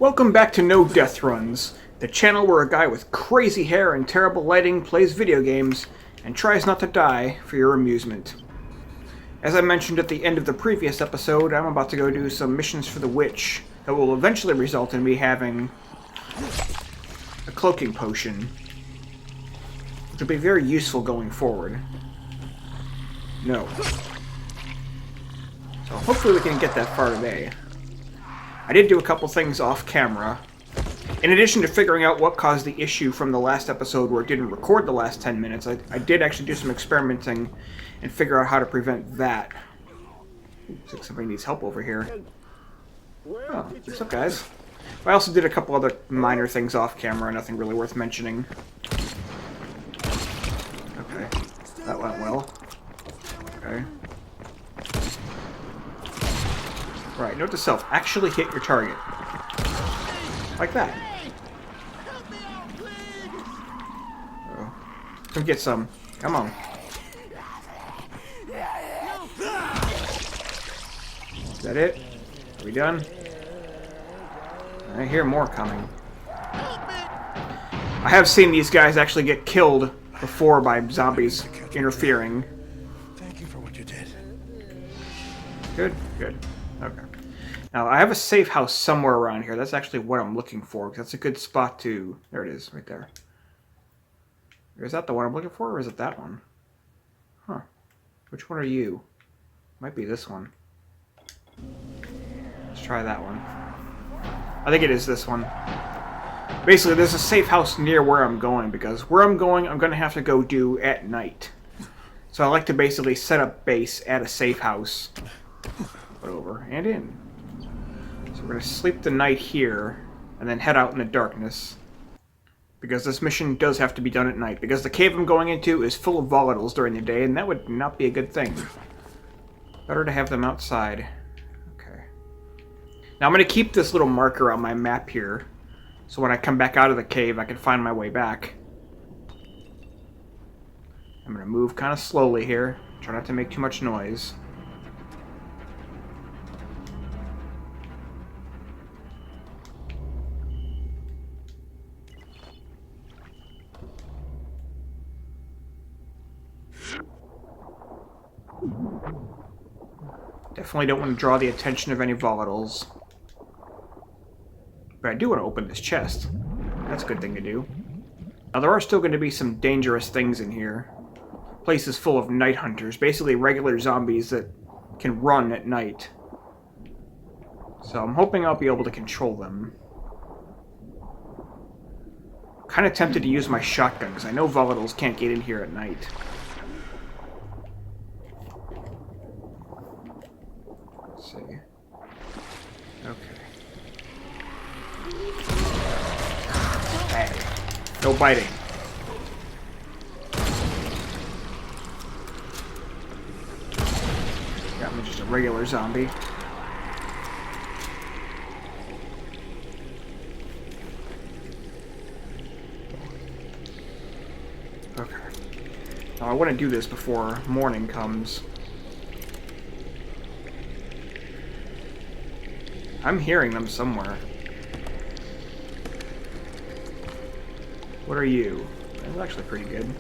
Welcome back to No Death Runs, the channel where a guy with crazy hair and terrible lighting plays video games and tries not to die for your amusement. As I mentioned at the end of the previous episode, I'm about to go do some missions for the witch that will eventually result in me having a cloaking potion, which will be very useful going forward. No. So hopefully we can get that far today. I did do a couple things off camera. In addition to figuring out what caused the issue from the last episode where it didn't record the last 10 minutes, I did actually do some experimenting and figure out how to prevent that. Looks like somebody needs help over here. Oh, what's up, guys? I also did a couple other minor things off camera, nothing really worth mentioning. Okay, that went well. Okay. Right, note to self, actually hit your target. Like that. Oh. Come get some. Come on. Is that it? Are we done? I hear more coming. I have seen these guys actually get killed before by zombies interfering. Thank you for what you did. Good, good. Okay. Now, I have a safe house somewhere around here. That's actually what I'm looking for, because that's a good spot to... There it is, right there. Is that the one I'm looking for, or is it that one? Huh. Which one are you? Might be this one. Let's try that one. I think it is this one. Basically, there's a safe house near where I'm going, because where I'm going to have to go do at night. So I like to basically set up base at a safe house. Put over and in. So we're going to sleep the night here, and then head out in the darkness. Because this mission does have to be done at night, because the cave I'm going into is full of volatiles during the day, and that would not be a good thing. Better to have them outside. Okay. Now I'm going to keep this little marker on my map here, so when I come back out of the cave, I can find my way back. I'm going to move kind of slowly here, try not to make too much noise. Definitely don't want to draw the attention of any volatiles. But I do want to open this chest. That's a good thing to do. Now there are still going to be some dangerous things in here. Place is full of night hunters, basically regular zombies that can run at night. So I'm hoping I'll be able to control them. Kind of tempted to use my shotgun, because I know volatiles can't get in here at night. Let's see. Okay. Hey. No biting. Got me just a regular zombie. Okay. Now I want to do this before morning comes. I'm hearing them somewhere. What are you? That's actually pretty good.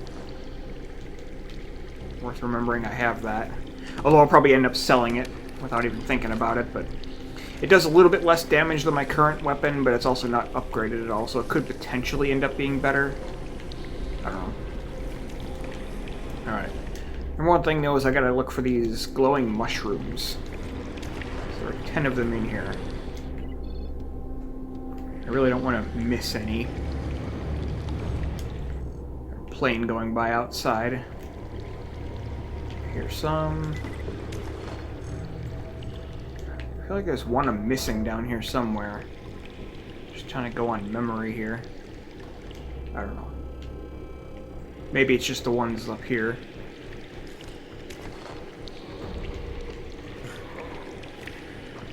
Worth remembering I have that. Although I'll probably end up selling it without even thinking about it, but it does a little bit less damage than my current weapon, but it's also not upgraded at all, so it could potentially end up being better. I don't know. Alright. And one thing though is I gotta look for these glowing mushrooms. There are 10 of them in here. I really don't want to miss any. Plane going by outside. Here's some. I feel like there's one I'm missing down here somewhere. Just trying to go on memory here. I don't know. Maybe it's just the ones up here.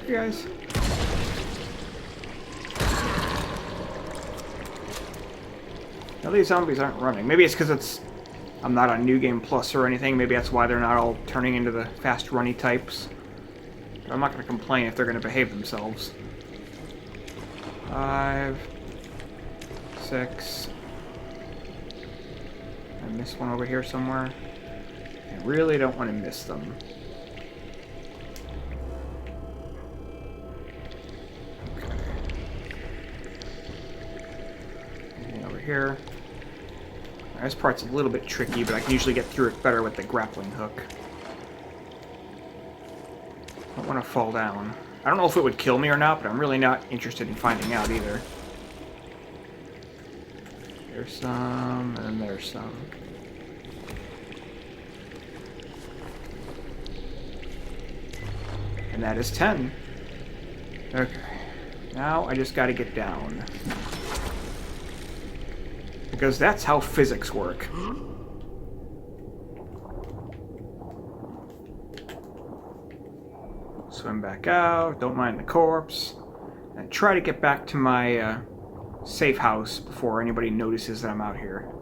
Hey guys. Now these zombies aren't running. Maybe it's because I'm not on New Game Plus or anything. Maybe that's why they're not all turning into the fast runny types. But I'm not going to complain if they're going to behave themselves. 5, 6. I missed one over here somewhere. I really don't want to miss them. Okay. Anything over here? This part's a little bit tricky, but I can usually get through it better with the grappling hook. Don't want to fall down. I don't know if it would kill me or not, but I'm really not interested in finding out either. There's some, and then there's some. And that is 10. Okay. Now I just gotta get down. Because that's how physics work. Swim back out, don't mind the corpse, and try to get back to my safe house before anybody notices that I'm out here.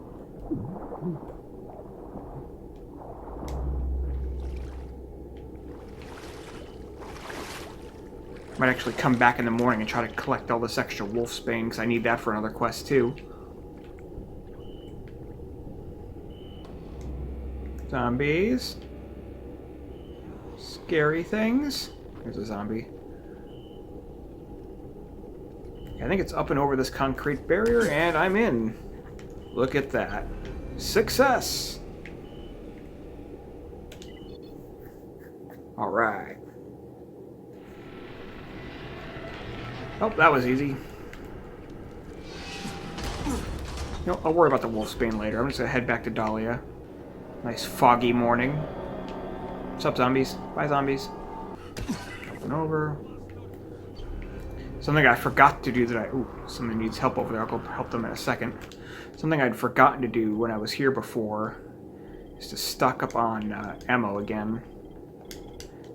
Might actually come back in the morning and try to collect all this extra wolfsbane, because I need that for another quest too. Zombies. Scary things. There's a zombie. I think it's up and over this concrete barrier, and I'm in. Look at that. Success! Alright. Oh, that was easy. You know, I'll worry about the wolfsbane later. I'm just gonna head back to Dahlia. Nice foggy morning. What's up, zombies? Bye, zombies. Up and over. Something I forgot to do that I... Ooh, somebody needs help over there. I'll go help them in a second. Something I'd forgotten to do when I was here before is to stock up on ammo again.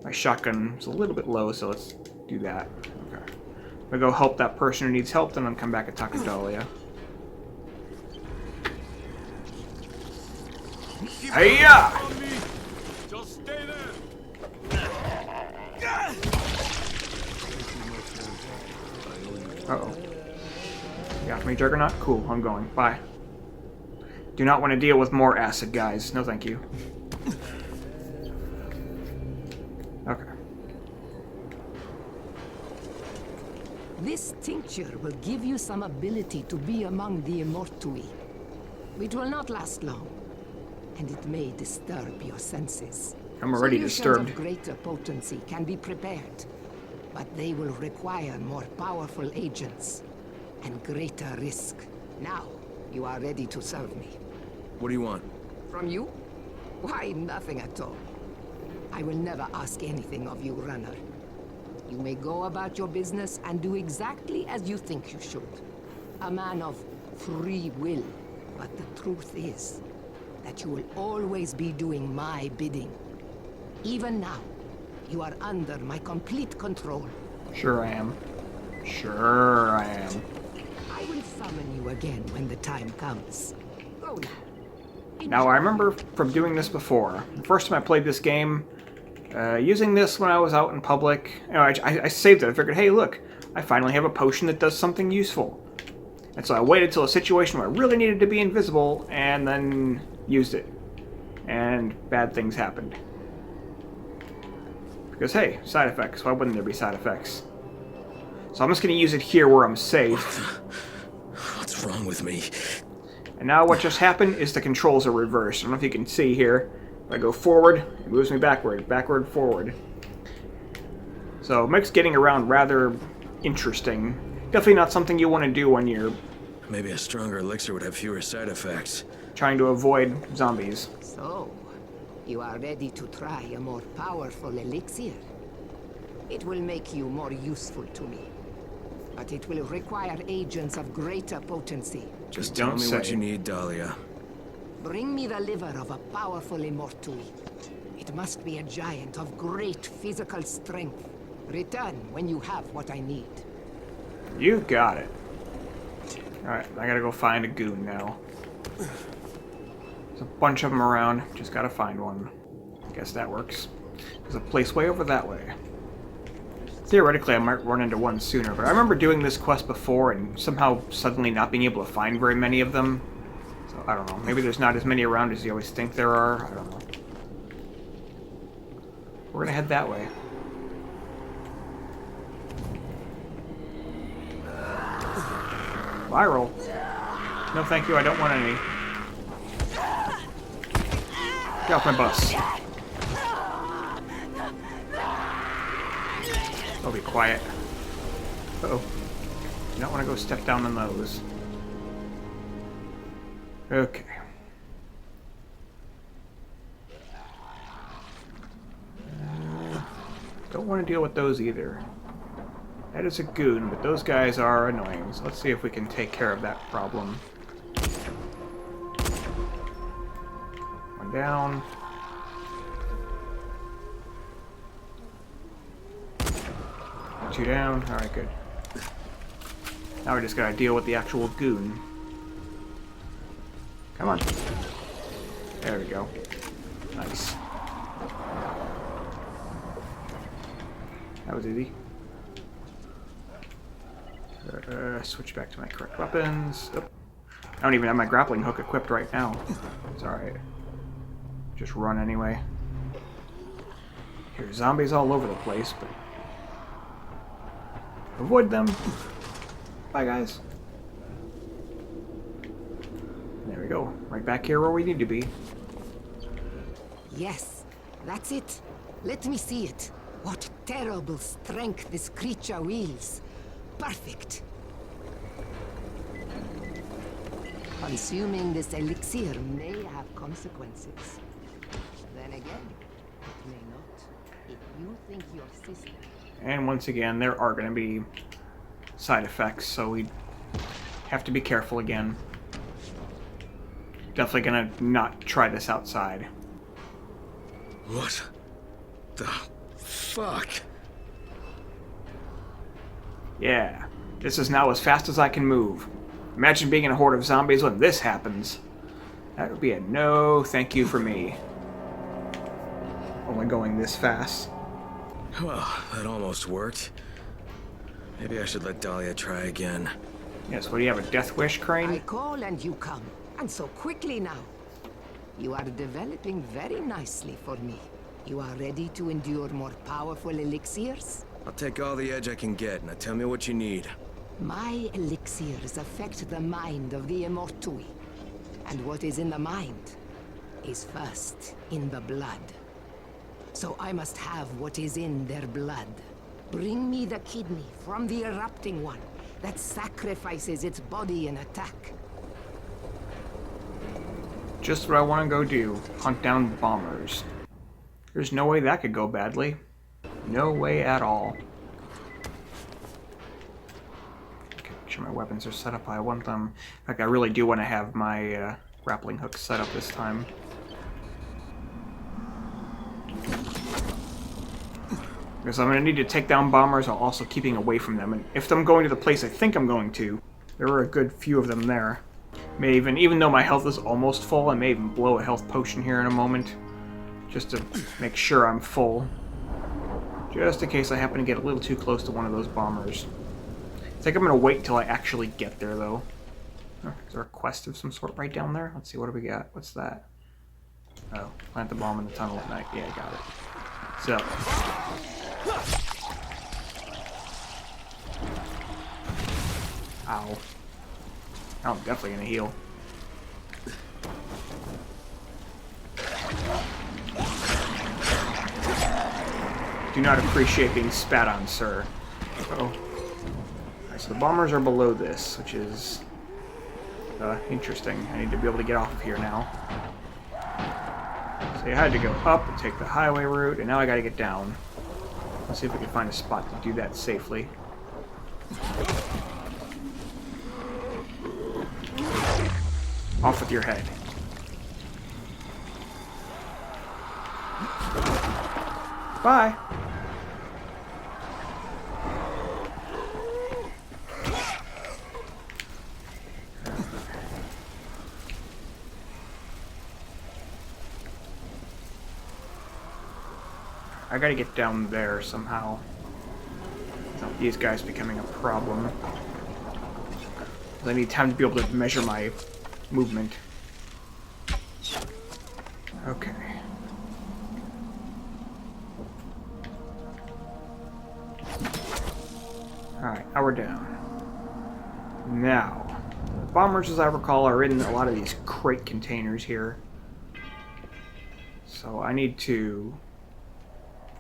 My shotgun is a little bit low, so let's do that. Okay. I'm gonna go help that person who needs help, then I'll come back and talk to Dahlia. Hiya! Just stay there. Uh-oh. You got me, Juggernaut? Cool, I'm going. Bye. Do not want to deal with more acid, guys. No thank you. Okay. This tincture will give you some ability to be among the Immortui. It will not last long, and it may disturb your senses. I'm already Solutions disturbed. of greater potency can be prepared, but they will require more powerful agents and greater risk. Now, you are ready to serve me. What do you want? From you? Why, nothing at all. I will never ask anything of you, runner. You may go about your business and do exactly as you think you should. A man of free will. But the truth is that you will always be doing my bidding. Even now, you are under my complete control. Sure I am. Sure I am. I will summon you again when the time comes. Go now. Now, I remember from doing this before. The first time I played this game, using this when I was out in public, you know, I saved it. I figured, hey, look, I finally have a potion that does something useful. And so I waited till a situation where I really needed to be invisible, and then used it. And bad things happened. Because, hey, side effects. Why wouldn't there be side effects? So I'm just going to use it here where I'm safe. What's wrong with me? And now what just happened is the controls are reversed. I don't know if you can see here. If I go forward, it moves me backward, backward, forward. So it makes getting around rather interesting. Definitely not something you want to do when you're Maybe a stronger elixir would have fewer side effects. trying to avoid zombies. So, you are ready to try a more powerful elixir? It will make you more useful to me. But it will require agents of greater potency. Just Don't tell me what say. you need, Dahlia. Bring me the liver of a powerful Immortui. It must be a giant of great physical strength. Return when you have what I need. You got it. Alright, I gotta go find a goon now. There's a bunch of them around. Just gotta find one. Guess that works. There's a place way over that way. theoretically I might run into one sooner, but I remember doing this quest before and somehow suddenly not being able to find very many of them. So, I don't know. Maybe there's not as many around as you always think there are. I don't know. We're gonna head that way. Viral. No thank you, I don't want any. Get off my bus. I'll be quiet. Uh-oh. You don't want to go step down on those. Okay. Don't want to deal with those either. That is a goon, but those guys are annoying. So let's see if we can take care of that problem. One down. Two down. Alright, good. Now we just gotta deal with the actual goon. Come on. There we go. Nice. That was easy. Switch back to my correct weapons. Oh. I don't even have my grappling hook equipped right now. It's alright. Just run anyway. Here's zombies all over the place, but avoid them. Bye, guys. There we go. Right back here where we need to be. Yes, that's it. Let me see it. What terrible strength this creature wields. Perfect. Consuming this elixir may have consequences. Then again, it may not. If you think your sister... And once again, there are going to be side effects, so we have to be careful again. Definitely going to not try this outside. What the fuck? Yeah, this is now as fast as I can move. Imagine being in a horde of zombies when this happens. That would be a no thank you for me. Only going this fast. Well, that almost worked. Maybe I should let Dahlia try again. Yes, what do you have, a death wish, I Crane? call and you come. And so quickly now. You are developing very nicely for me. You are ready to endure more powerful elixirs? I'll take all the edge I can get. Now tell me what you need. My elixirs affect the mind of the Immortui. And what is in the mind is first in the blood. So I must have what is in their blood. Bring me the kidney from the erupting one that sacrifices its body in attack. Just what I want to go do. Hunt down bombers. There's no way that could go badly. No way at all. Okay, make sure my weapons are set up how I want them. In fact, I really do want to have my grappling hook set up this time. Because I'm going to need to take down bombers while also keeping away from them. And if I'm going to the place I think I'm going to, there are a good few of them there. May even though my health is almost full, I may even blow a health potion here in a moment. Just to make sure I'm full. Just in case I happen to get a little too close to one of those bombers. I think I'm going to wait till I actually get there, though. Oh, is there a quest of some sort right down there? Let's see, what do we got? What's that? Oh, plant the bomb in the tunnel at night. Yeah, got it. So. Ow. I'm definitely going to heal. Do not appreciate being spat on, sir. Uh-oh. Alright, so the bombers are below this, which is interesting. I need to be able to get off of here now. So I had to go up and take the highway route, and now I gotta get down. Let's see if we can find a spot to do that safely. Off with your head. Bye. I gotta get down there somehow. these guys becoming a problem. I need time to be able to measure my movement. Okay. Alright, now we're down. Now, the bombers, as I recall, are in a lot of these crate containers here. So I need to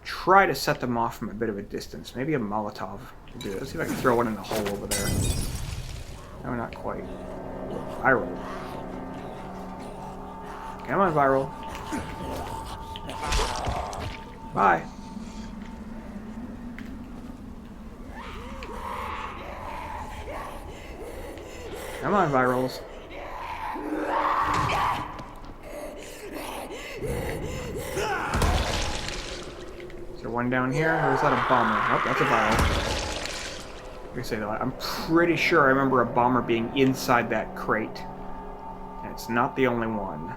try to set them off from a bit of a distance. Maybe a Molotov will do it. Let's see if I can throw one in the hole over there. No, not quite. Viral. Come on, Viral. Bye. Come on, Virals. Is there one down here, or is that a bomber? Oh, that's a Viral. Let me say that. I'm pretty sure I remember a bomber being inside that crate. And it's not the only one.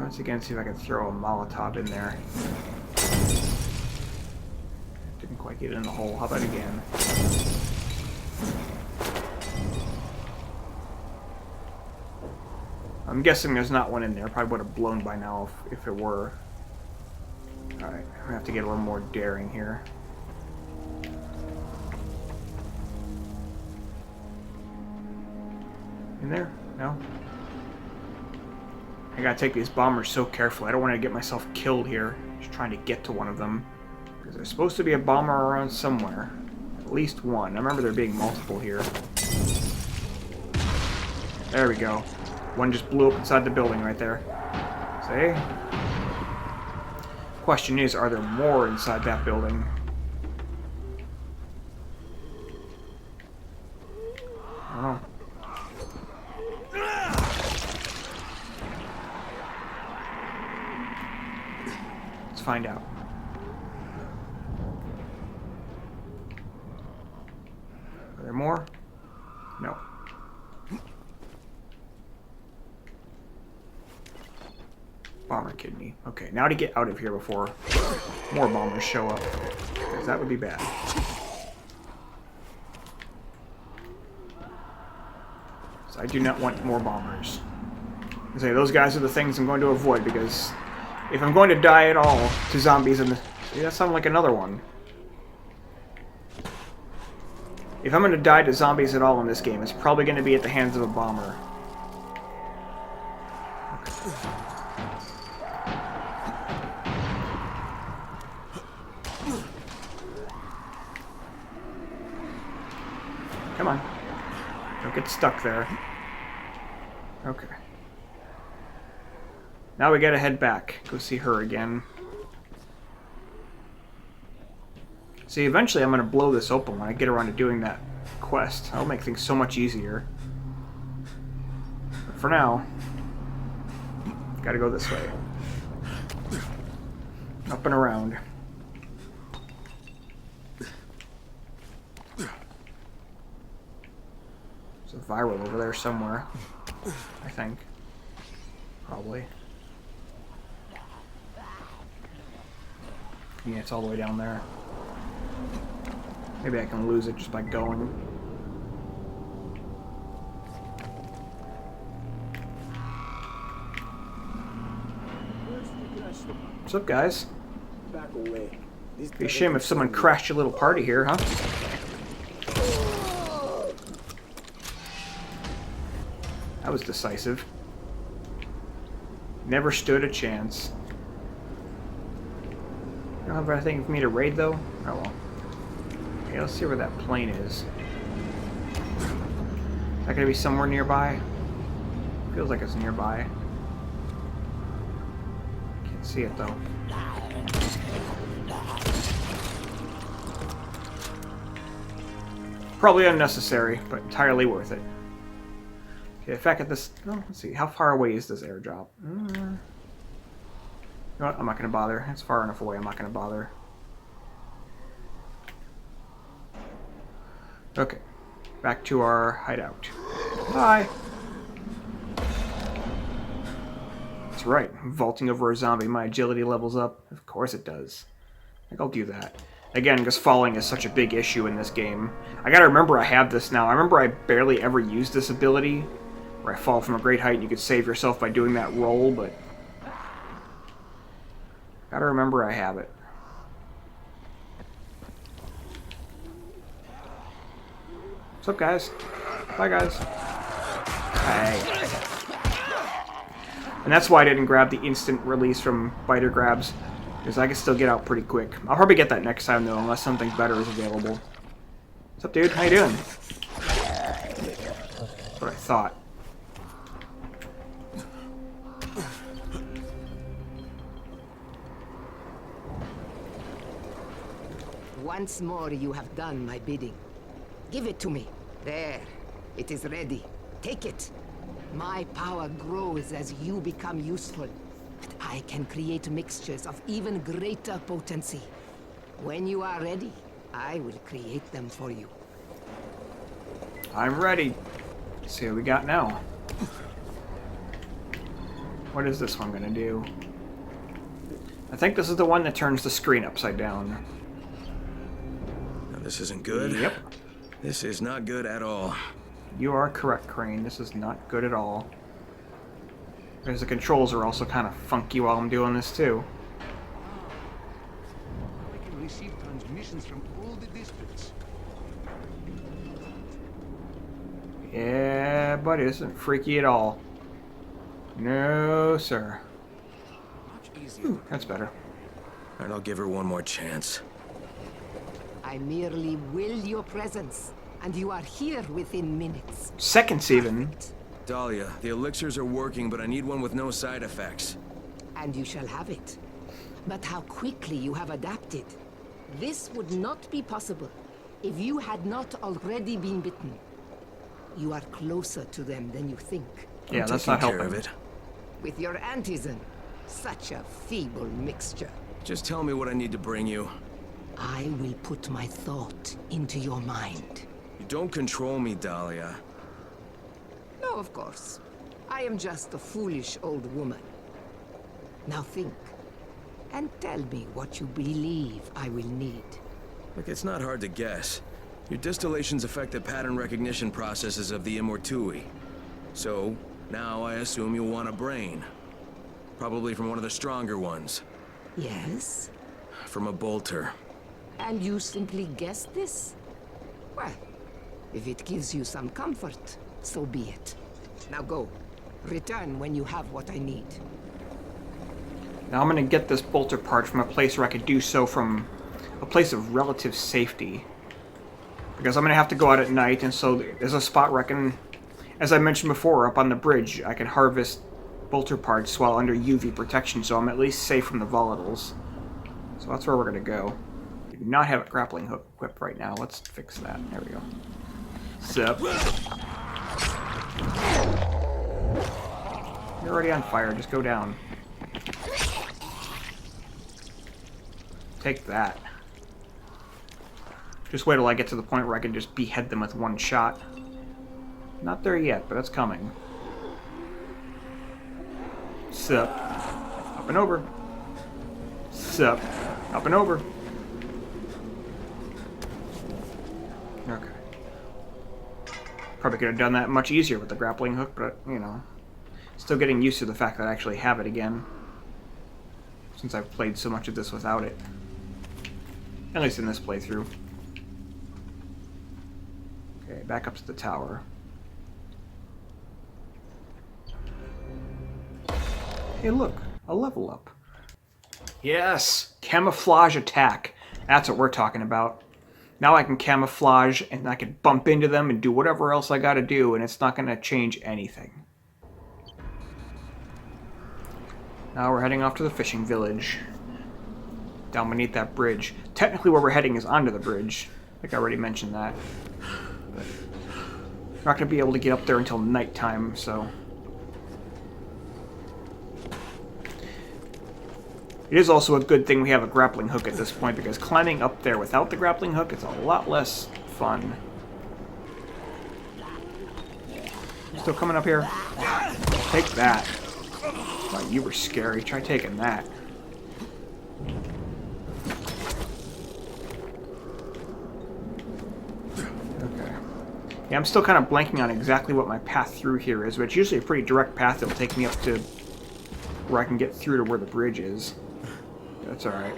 Once again, see if I can throw a Molotov in there. Didn't quite get it in the hole. How about again? I'm guessing there's not one in there. Probably would have blown by now if it were. Alright, I'm gonna have to get a little more daring here. In there? No? I gotta take these bombers so carefully. I don't want to get myself killed here. Just trying to get to one of them. Because there's supposed to be a bomber around somewhere. At least one. I remember there being multiple here. There we go. One just blew up inside the building right there. See? Question is, are there more inside that building? I don't know. Let's find out. Are there more? No. Bomber kidney. Okay, now to get out of here before more bombers show up. Because that would be bad. So I do not want more bombers. I say those guys are the things I'm going to avoid, because if I'm going to die at all to zombies in the... See, that sounded like another one. If I'm going to die to zombies at all in this game, it's probably going to be at the hands of a bomber. Okay. Come on. Don't get stuck there. Okay. Now we gotta head back. Go see her again. See, eventually I'm gonna blow this open when I get around to doing that quest. That'll make things so much easier. But for now, gotta go this way. Up and around. There's a viral over there somewhere, I think. Probably. Yeah, it's all the way down there. Maybe I can lose it just by going. What's up, guys? Be a shame if someone crashed your little party here, huh? That was decisive. Never stood a chance. You don't have anything for me to raid, though? Oh well. Okay, let's see where that plane is. Is that gonna be somewhere nearby? Feels like it's nearby. Can't see it, though. Probably unnecessary, but entirely worth it. Okay, if I get this... Oh, let's see. How far away is this airdrop? You know what? I'm not going to bother. It's far enough away. I'm not going to bother. Okay. Back to our hideout. Bye! That's right. I'm vaulting over a zombie. My agility levels up. Of course it does. I think I'll do that. Again, because falling is such a big issue in this game. I gotta remember I have this now. I remember I barely ever used this ability, where I fall from a great height and you could save yourself by doing that roll, but... Gotta remember I have it. What's up, guys? Bye, guys. Hey. And that's why I didn't grab the instant release from biter grabs, because I can still get out pretty quick. I'll probably get that next time, though, unless something better is available. What's up, dude? How you doing? That's what I thought. Once more you have done my bidding. Give it to me. There. It is ready. Take it. My power grows as you become useful. But I can create mixtures of even greater potency. When you are ready, I will create them for you. I'm ready. Let's see what we got now. What is this one gonna do? I think this is the one that turns the screen upside down. Now, this isn't good. Yep. This is not good at all. You are correct, Crane. This is not good at all. Because the controls are also kind of funky while I'm doing this, too. I can receive transmissions from all the districts. Yeah, but it isn't freaky at all. No, sir. Much easier. Ooh, that's better. Alright, I'll give her one more chance. I merely will your presence, and you are here within minutes. Seconds, even. Dahlia, the elixirs are working, but I need one with no side effects. And you shall have it. But how quickly you have adapted. This would not be possible if you had not already been bitten. You are closer to them than you think. Yeah, I'm that's taking not care helping. of it. With your antizin, such a feeble mixture. Just tell me what I need to bring you. I will put my thought into your mind. You don't control me, Dahlia. No, of course. I am just a foolish old woman. Now think, and tell me what you believe I will need. Look, it's not hard to guess. Your distillations affect the pattern recognition processes of the Immortui. So, now I assume you'll want a brain. Probably from one of the stronger ones. Yes? From a bolter. And you simply guessed this? Well, if it gives you some comfort, so be it. Now go. Return when you have what I need. Now I'm going to get this bolter part from a place where I could do so from a place of relative safety. Because I'm going to have to go out at night, and so there's a spot where I can, as I mentioned before, up on the bridge, I can harvest bolter parts while under UV protection, so I'm at least safe from the volatiles. So that's where we're going to go. We do not have a grappling hook equipped right now. Let's fix that. There we go. Sup? You're already on fire. Just go down. Take that. Just wait till I get to the point where I can just behead them with one shot. Not there yet, but it's coming. Sup? Up and over. Sup? Up and over. Okay. Probably could have done that much easier with the grappling hook, but, you know. Still getting used to the fact that I actually have it again. Since I've played so much of this without it. At least in this playthrough. Okay, back up to the tower. Hey look, a level up. Yes! Camouflage attack. That's what we're talking about. Now I can camouflage and I can bump into them and do whatever else I gotta do, and it's not gonna change anything. Now we're heading off to the fishing village. Down beneath that bridge. Technically where we're heading is onto the bridge. I think I already mentioned that. But we're not gonna be able to get up there until nighttime, so... It is also a good thing we have a grappling hook at this point, because climbing up there without the grappling hook is a lot less fun. Still coming up here? Take that. Wow, you were scary. Try taking that. Yeah, I'm still kind of blanking on exactly what my path through here is, but it's usually a pretty direct path that'll take me up to where I can get through to where the bridge is. That's alright.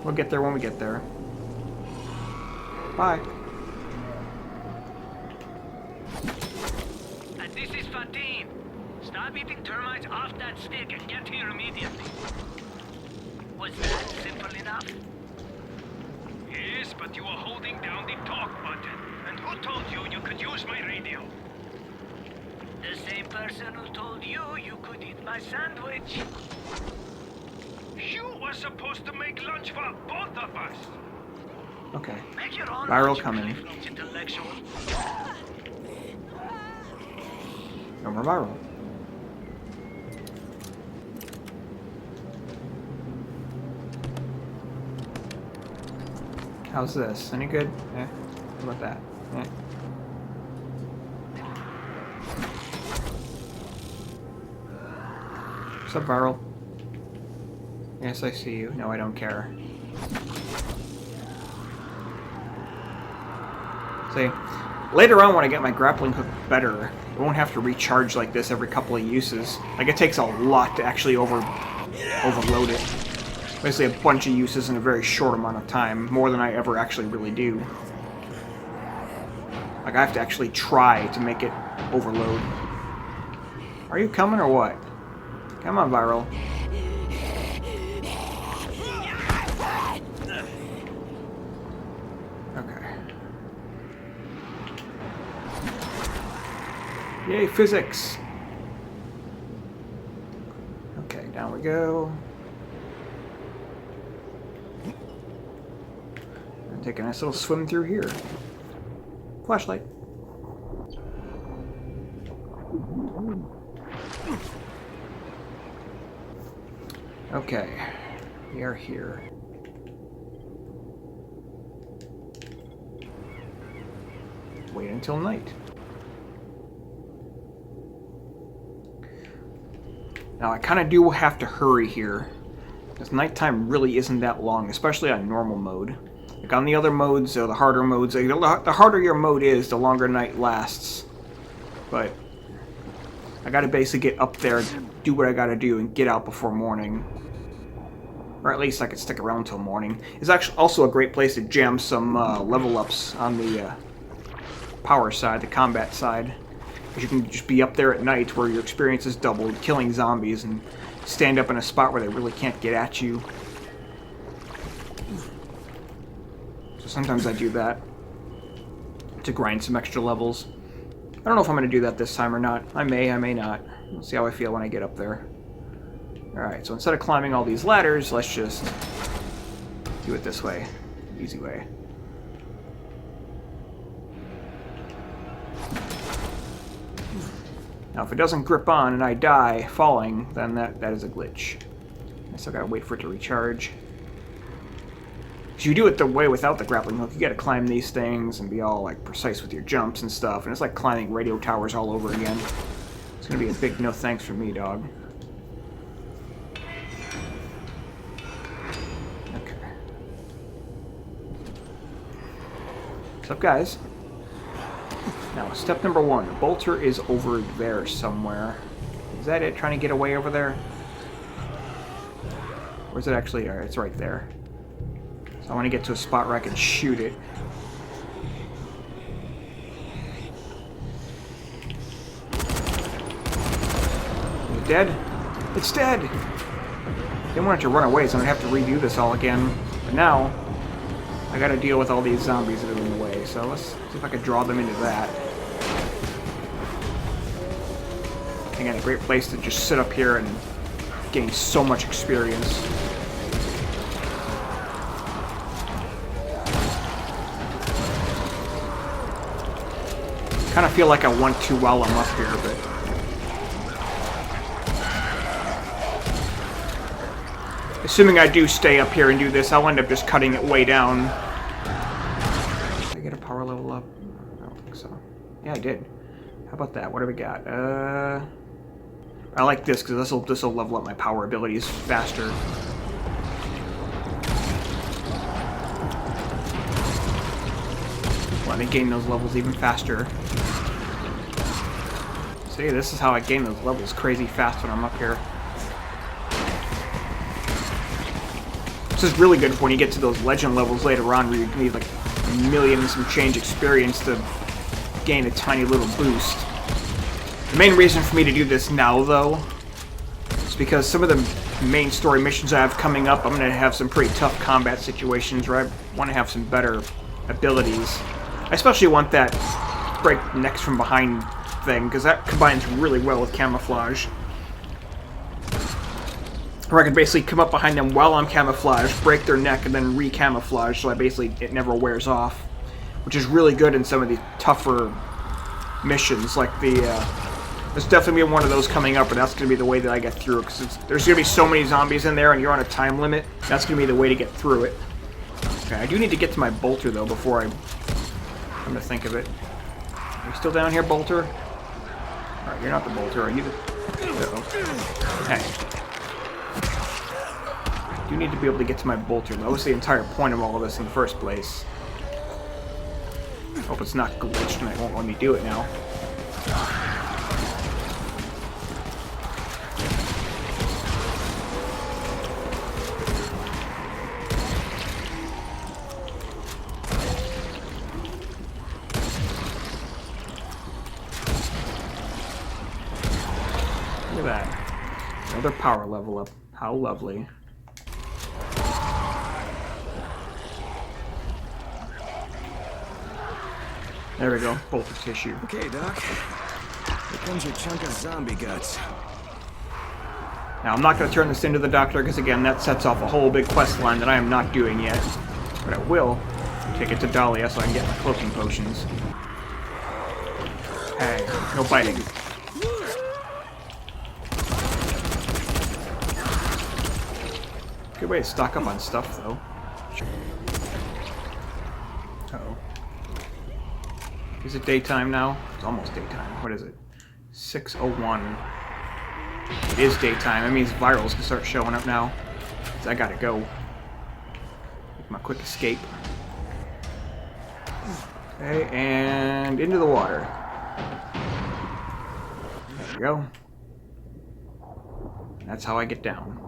We'll get there when we get there. Bye. This is Fatin. Stop eating termites off that stick and get here immediately. Was that simple enough? Yes, but you were holding down the talk button. And who told you you could use my radio? The same person who told you you could eat my sandwich. You were supposed to make lunch for both of us. Okay. Make your own Viral lunch, coming. intellectual. No more viral. How's this? Any good? Eh. How about that? Eh. What's up, viral? Yes, I see you. No, I don't care. See, later on when I get my grappling hook better, I won't have to recharge like this every couple of uses. Like, it takes a lot to actually overload it. Basically a bunch of uses in a very short amount of time, more than I ever actually really do. Like, I have to actually try to make it overload. Are you coming or what? Come on, viral. Yay, physics! Okay, down we go. And take a nice little swim through here. Flashlight. Okay, we are here. Wait until night. Now, I kind of do have to hurry here, because nighttime really isn't that long, especially on normal mode. Like on the other modes, or the harder modes, like the harder your mode is, the longer night lasts. But I gotta basically get up there, do what I gotta do, and get out before morning. Or at least I could stick around till morning. It's actually also a great place to jam some level ups on the power side, the combat side. You can just be up there at night where your experience is doubled, killing zombies, and stand up in a spot where they really can't get at you. So sometimes I do that to grind some extra levels. I don't know if I'm going to do that this time or not. I may not. We'll see how I feel when I get up there. Alright, so instead of climbing all these ladders, let's just do it this way. Easy way. Now, if it doesn't grip on and I die falling, then that is a glitch. I still gotta wait for it to recharge. Because you do it the way without the grappling hook, you gotta climb these things and be all like precise with your jumps and stuff, and it's like climbing radio towers all over again. It's gonna be a big no thanks for me, dog. Okay. What's up, guys? Now, step number one. The bolter is over there somewhere. Is that it? Trying to get away over there? Or is it actually... it's right there. So I want to get to a spot where I can shoot it. Is it dead? It's dead! Didn't want it to run away, so I'm going to have to redo this all again. But now, I got to deal with all these zombies that are in the way. So let's see if I can draw them into that. Again, a great place to just sit up here and gain so much experience. Kind of feel like I want to while I'm up here, but... assuming I do stay up here and do this, I'll end up just cutting it way down. Did I get a power level up? I don't think so. Yeah, I did. How about that? What do we got? I like this because this will level up my power abilities faster. let me gain those levels even faster. See, this is how I gain those levels crazy fast when I'm up here. This is really good for when you get to those legend levels later on where you need like a million and some change experience to gain a tiny little boost. The main reason for me to do this now, though, is because some of the main story missions I have coming up, I'm going to have some pretty tough combat situations where I want to have some better abilities. I especially want that break necks from behind thing, because that combines really well with camouflage. Where I can basically come up behind them while I'm camouflaged, break their neck, and then re-camouflage, so it never wears off. Which is really good in some of the tougher missions, like the, there's definitely one of those coming up, but that's going to be the way that I get through it, because there's going to be so many zombies in there, and you're on a time limit. That's going to be the way to get through it. Okay, I do need to get to my bolter, though, before I come to think of it. Are you still down here, bolter? Alright, you're not the bolter, are you the... Uh-oh. Hey. I do need to be able to get to my bolter. That was the entire point of all of this in the first place. Hope it's not glitched and it won't let me do it now. Look at that. Another power level up. How lovely. There we go, bolter tissue. Okay, Doc. Here comes your chunk of zombie guts. Now, I'm not going to turn this into the doctor, because again, that sets off a whole big quest line that I am not doing yet. But I will take it to Dahlia so I can get my cloaking potions. Hey, no biting. Good way to stock up on stuff, though. Uh-oh. Is it daytime now? It's almost daytime. What is it? 6:01. It is daytime. That means virals can start showing up now. So I gotta go. Make my quick escape. Okay, and into the water. There we go. That's how I get down.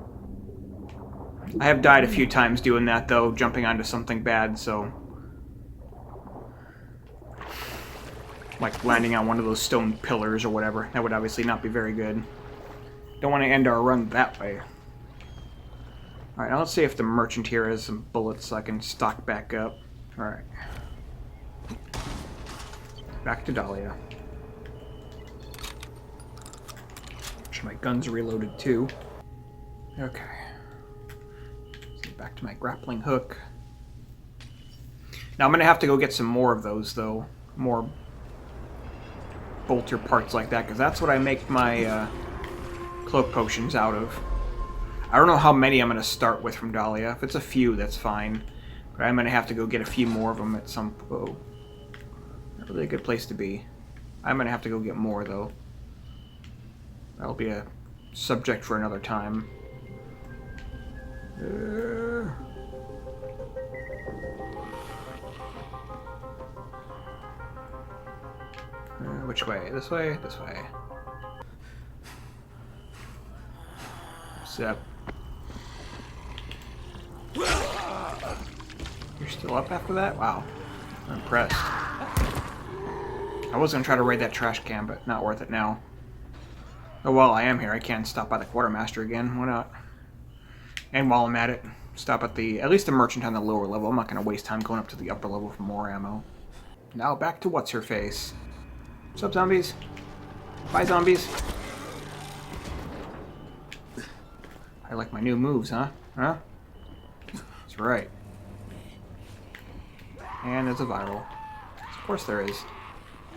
I have died a few times doing that, though, jumping onto something bad, so... like landing on one of those stone pillars or whatever. That would obviously not be very good. Don't want to end our run that way. Alright, now let's see if the merchant here has some bullets so I can stock back up. Alright. Back to Dahlia. Sure my gun's reloaded too. Okay. Let's get back to my grappling hook. Now I'm going to have to go get some more of those, though. More bolter parts like that, because that's what I make my cloak potions out of. I don't know how many I'm going to start with from Dahlia. If it's a few, that's fine. But I'm going to have to go get a few more of them at some... Oh. Not really a good place to be. I'm going to have to go get more, though. That'll be a subject for another time. Which way? This way? This way. What's up? You're still up after that? Wow. I'm impressed. I was going to try to raid that trash can, but not worth it now. Oh, well, I am here. I can stop by the quartermaster again. Why not? And while I'm at it, stop at least the merchant on the lower level. I'm not going to waste time going up to the upper level for more ammo. Now back to what's-her-face. What's up, zombies? Bye, zombies. I like my new moves, huh? Huh? That's right. And there's a viral. Of course there is.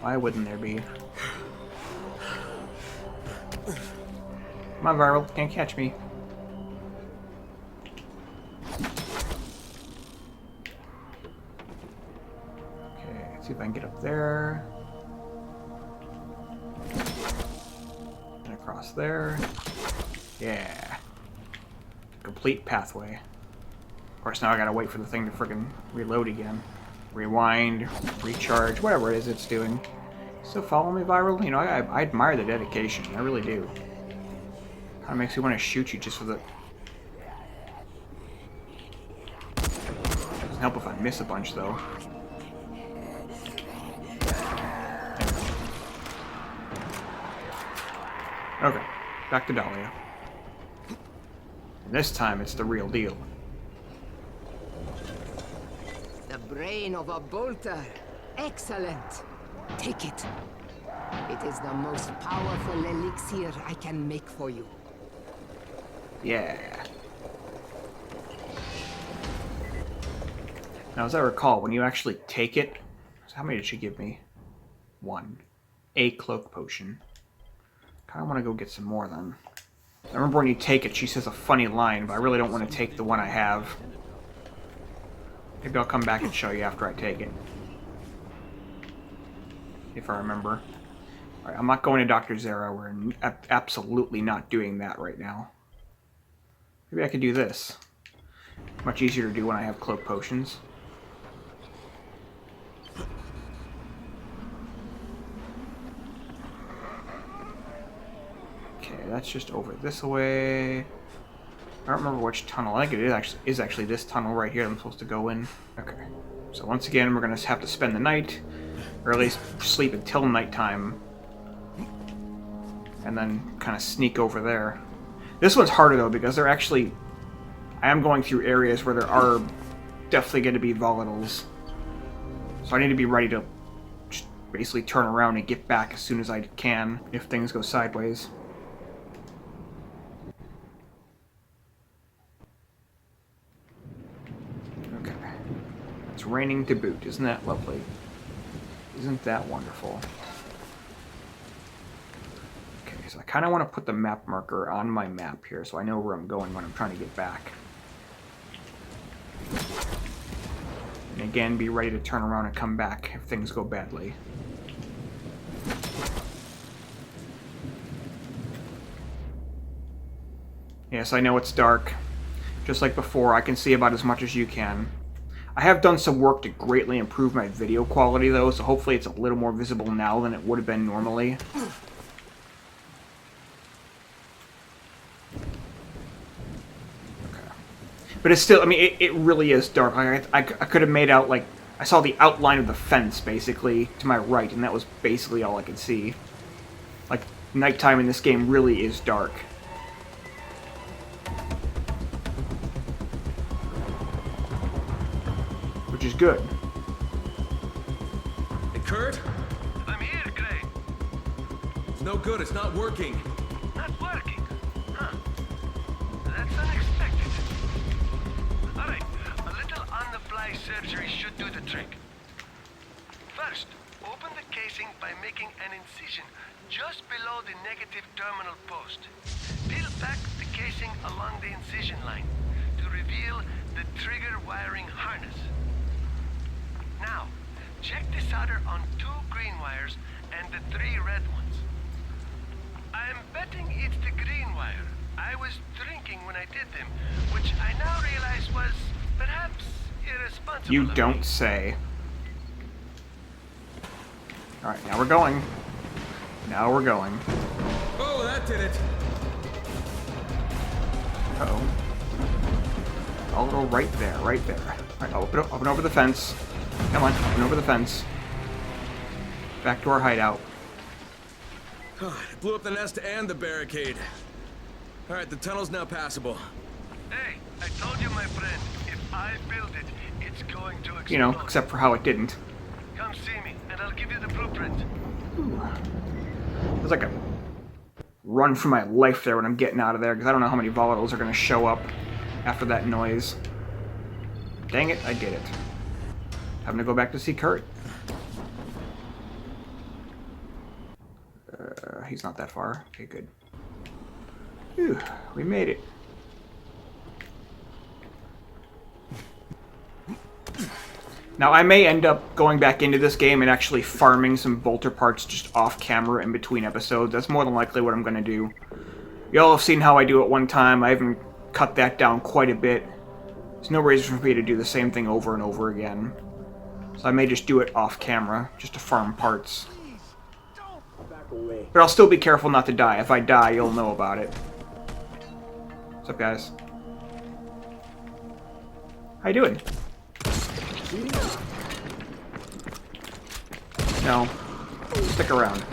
Why wouldn't there be? Come on, viral. Can't catch me. Okay, let's see if I can get up there. And across there. Yeah. Complete pathway. Of course, now I gotta wait for the thing to friggin' reload again. Rewind, recharge, whatever it is it's doing. Still follow me viral? You know, I admire the dedication. I really do. Kind of makes me want to shoot you just for the... Doesn't help if I miss a bunch, though. Okay, back to Dahlia. And this time it's the real deal. The brain of a bolter. Excellent. Take it. It is the most powerful elixir I can make for you. Yeah. Now, as I recall, when you actually take it... How many did she give me? 1. A cloak potion. Kinda want to go get some more, then. I remember when you take it, she says a funny line, but I really don't want to take the one I have. Maybe I'll come back and show you after I take it. If I remember. Alright, I'm not going to Dr. Zera. We're absolutely not doing that right now. Maybe I could do this. Much easier to do when I have cloak potions. Okay, that's just over this way. I don't remember which tunnel. I think it is actually this tunnel right here I'm supposed to go in. Okay. So once again, we're going to have to spend the night, or at least sleep until nighttime, and then kind of sneak over there. This one's harder, though, because they're actually... I am going through areas where there are definitely going to be volatiles. So I need to be ready to just basically turn around and get back as soon as I can if things go sideways. Okay. It's raining to boot. Isn't that lovely? Isn't that wonderful? Okay, so I kind of want to put the map marker on my map here so I know where I'm going when I'm trying to get back. And again, be ready to turn around and come back if things go badly. Yes, I know it's dark. Just like before, I can see about as much as you can. I have done some work to greatly improve my video quality, though, so hopefully it's a little more visible now than it would have been normally. But it's still, I mean, it really is dark. I could have made out, like, I saw the outline of the fence, basically, to my right, and that was basically all I could see. Like, nighttime in this game really is dark. Which is good. Hey, Kurt? I'm here, Gray. It's no good, it's not working. Not working. Huh. That's unexpected. Alright, a little on-the-fly surgery should do the trick. First, open the casing by making an incision just below the negative terminal post. Peel back the casing along the incision line to reveal the trigger wiring harness. Now, check the solder on 2 green wires and the 3 red ones. I'm betting it's the green wire. I was drinking when I did them, which I now realize was perhaps irresponsible. You don't say. Alright, now we're going. Now we're going. Oh, that did it. Uh-oh. A little right there, right there. Alright, open over the fence. Come on, open over the fence. Back to our hideout. It blew up the nest and the barricade. Alright, the tunnel's now passable. Hey, I told you, my friend, if I build it, it's going to explode. You know, except for how it didn't. Come see me, and I'll give you the blueprint. There's like a run for my life there when I'm getting out of there, because I don't know how many volatiles are going to show up after that noise. Dang it, I did it. Having to go back to see Kurt. He's not that far. Okay, good. Whew, we made it. Now, I may end up going back into this game and actually farming some bolter parts just off camera in between episodes. That's more than likely what I'm going to do. Y'all have seen how I do it one time. I even cut that down quite a bit. There's no reason for me to do the same thing over and over again. So I may just do it off camera, just to farm parts. But I'll still be careful not to die. If I die, you'll know about it. What's up, guys? How you doing? No. Stick around.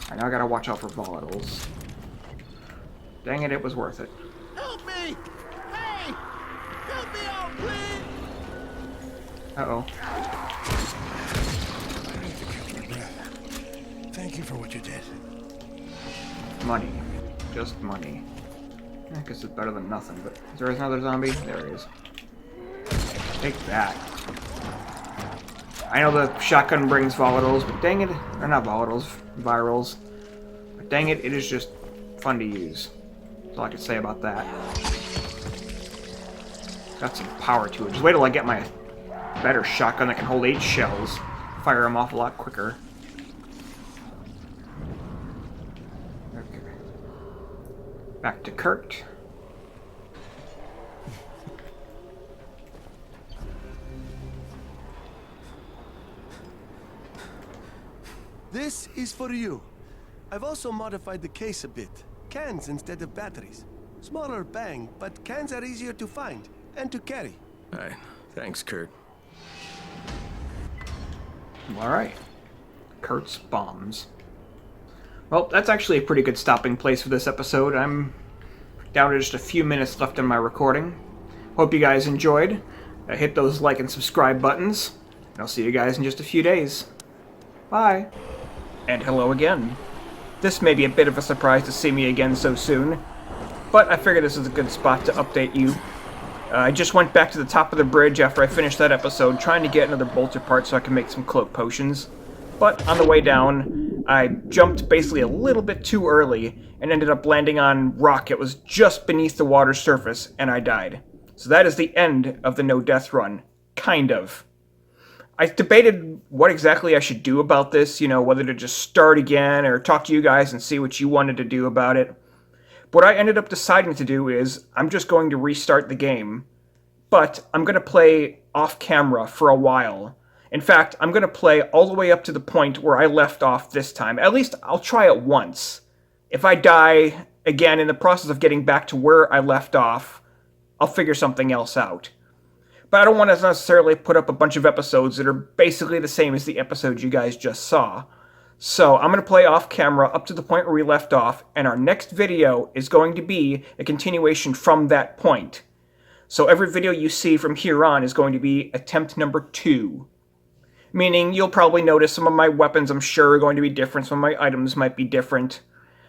Alright, now I gotta watch out for volatiles. Dang it, it was worth it. Help me! Hey! Help me out, please! Uh-oh. Thank you for what you did. Money. Just money. I guess it's better than nothing, but... Is there another zombie? There he is. Take that. I know the shotgun brings volatiles, but dang it... Or not volatiles, virals. But dang it, it is just fun to use. That's all I can say about that. Got some power to it. Just wait till I get my better shotgun that can hold 8 shells. Fire them off a lot quicker. Okay. Back to Kurt. This is for you. I've also modified the case a bit. Cans instead of batteries. Smaller bang, but cans are easier to find and to carry. Alright, thanks, Kurt. Alright. Kurt's bombs. Well, that's actually a pretty good stopping place for this episode. I'm down to just a few minutes left in my recording. Hope you guys enjoyed. Hit those like and subscribe buttons. And I'll see you guys in just a few days. Bye. And hello again. This may be a bit of a surprise to see me again so soon, but I figured this is a good spot to update you. I just went back to the top of the bridge after I finished that episode, trying to get another bolter part so I can make some cloak potions. But on the way down, I jumped basically a little bit too early and ended up landing on rock. It was just beneath the water surface, and I died. So that is the end of the no death run. Kind of. I debated what exactly I should do about this, you know, whether to just start again or talk to you guys and see what you wanted to do about it. What I ended up deciding to do is I'm just going to restart the game, but I'm going to play off camera for a while. In fact, I'm going to play all the way up to the point where I left off this time. At least I'll try it once. If I die again in the process of getting back to where I left off, I'll figure something else out. But I don't want to necessarily put up a bunch of episodes that are basically the same as the episode you guys just saw. So I'm going to play off camera up to the point where we left off, and our next video is going to be a continuation from that point. So every video you see from here on is going to be attempt number 2. Meaning you'll probably notice some of my weapons, I'm sure, are going to be different, some of my items might be different.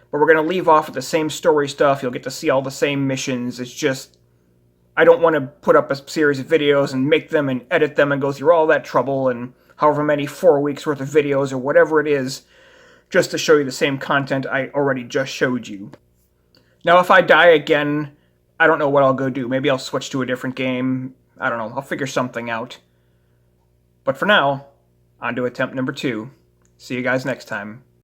But we're going to leave off with the same story stuff, you'll get to see all the same missions, it's just... I don't want to put up a series of videos and make them and edit them and go through all that trouble and however many 4 weeks worth of videos or whatever it is just to show you the same content I already just showed you. Now if I die again, I don't know what I'll go do. Maybe I'll switch to a different game. I don't know. I'll figure something out. But for now, on to attempt number 2. See you guys next time.